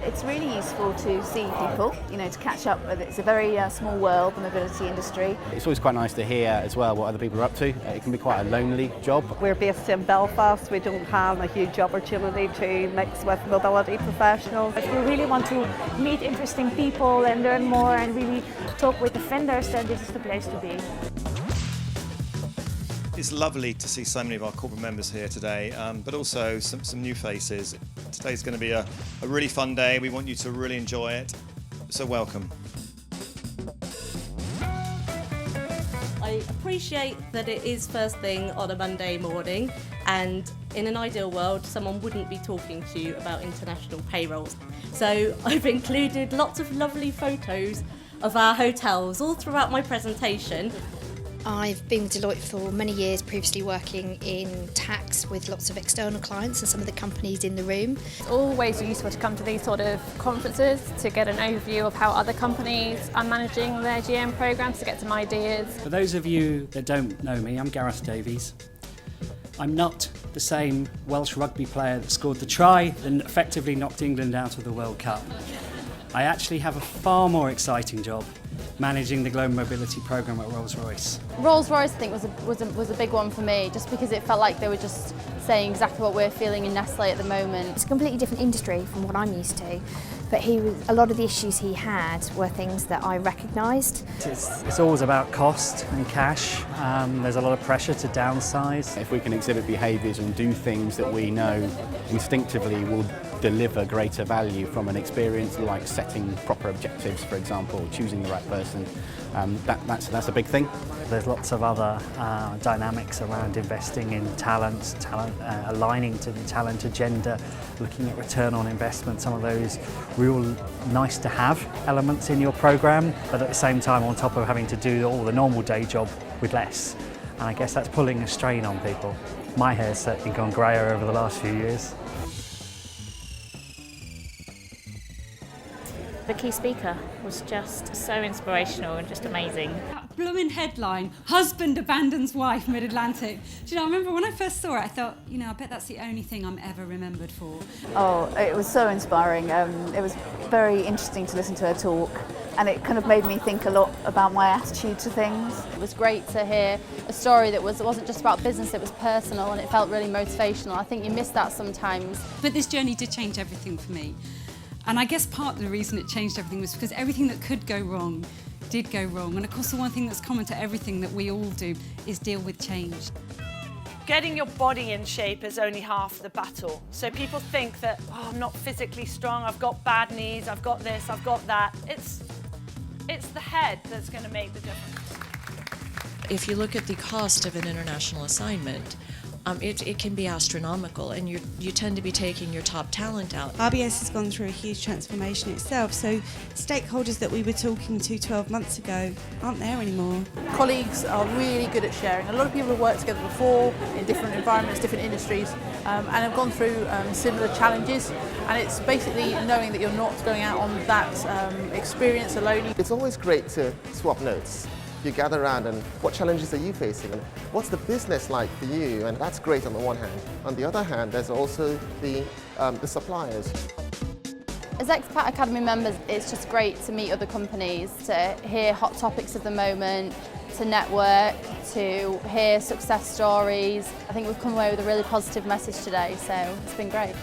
It's really useful to see people, to catch up with. It's a very small world, the mobility industry. It's always quite nice to hear as well what other people are up to. It can be quite a lonely job. We're based in Belfast. We don't have a huge opportunity to mix with mobility professionals. If we really want to meet interesting people and learn more and really talk with offenders, then this is the place to be. It's lovely to see so many of our corporate members here today, but also some new faces. Today's going to be a really fun day. We want you to really enjoy it, so welcome. I appreciate that it is first thing on a Monday morning, and in an ideal world someone wouldn't be talking to you about international payrolls. So I've included lots of lovely photos of our hotels all throughout my presentation. I've been with Deloitte for many years, previously working in tax with lots of external clients and some of the companies in the room. It's always useful to come to these sort of conferences to get an overview of how other companies are managing their GM programs, to get some ideas. For those of you that don't know me, I'm Gareth Davies. I'm not the same Welsh rugby player that scored the try and effectively knocked England out of the World Cup. I actually have a far more exciting job, managing the global mobility programme at Rolls-Royce. Rolls-Royce, I think, was a big one for me, just because it felt like they were just saying exactly what we're feeling in Nestle at the moment. It's a completely different industry from what I'm used to, but a lot of the issues he had were things that I recognised. It's always about cost and cash. There's a lot of pressure to downsize. If we can exhibit behaviours and do things that we know instinctively will deliver greater value from an experience, like setting proper objectives, for example, choosing the right person, that's a big thing. There's lots of other dynamics around investing in talent, aligning to the talent agenda, looking at return on investment, some of those real nice to have elements in your programme, but at the same time on top of having to do all the normal day job with less. And I guess that's pulling a strain on people. My hair's certainly gone greyer over the last few years. The key speaker was just so inspirational and just amazing. That blooming headline, husband abandons wife mid-Atlantic. Do you know, I remember when I first saw it, I thought, I bet that's the only thing I'm ever remembered for. Oh, it was so inspiring. It was very interesting to listen to her talk, and it kind of made me think a lot about my attitude to things. It was great to hear a story that wasn't just about business, it was personal, and it felt really motivational. I think you miss that sometimes. But this journey did change everything for me. And I guess part of the reason it changed everything was because everything that could go wrong did go wrong. And of course the one thing that's common to everything that we all do is deal with change. Getting your body in shape is only half the battle. So people think that, I'm not physically strong, I've got bad knees, I've got this, I've got that. It's the head that's going to make the difference. If you look at the cost of an international assignment, it can be astronomical, and you tend to be taking your top talent out. RBS has gone through a huge transformation itself, so stakeholders that we were talking to 12 months ago aren't there anymore. Colleagues are really good at sharing. A lot of people have worked together before in different environments, different industries, and have gone through similar challenges, and it's basically knowing that you're not going out on that experience alone. It's always great to swap notes. You gather around and what challenges are you facing and what's the business like for you, and that's great on the one hand. On the other hand, there's also the suppliers. As Expat Academy members, it's just great to meet other companies, to hear hot topics of the moment, to network, to hear success stories. I think we've come away with a really positive message today, so it's been great.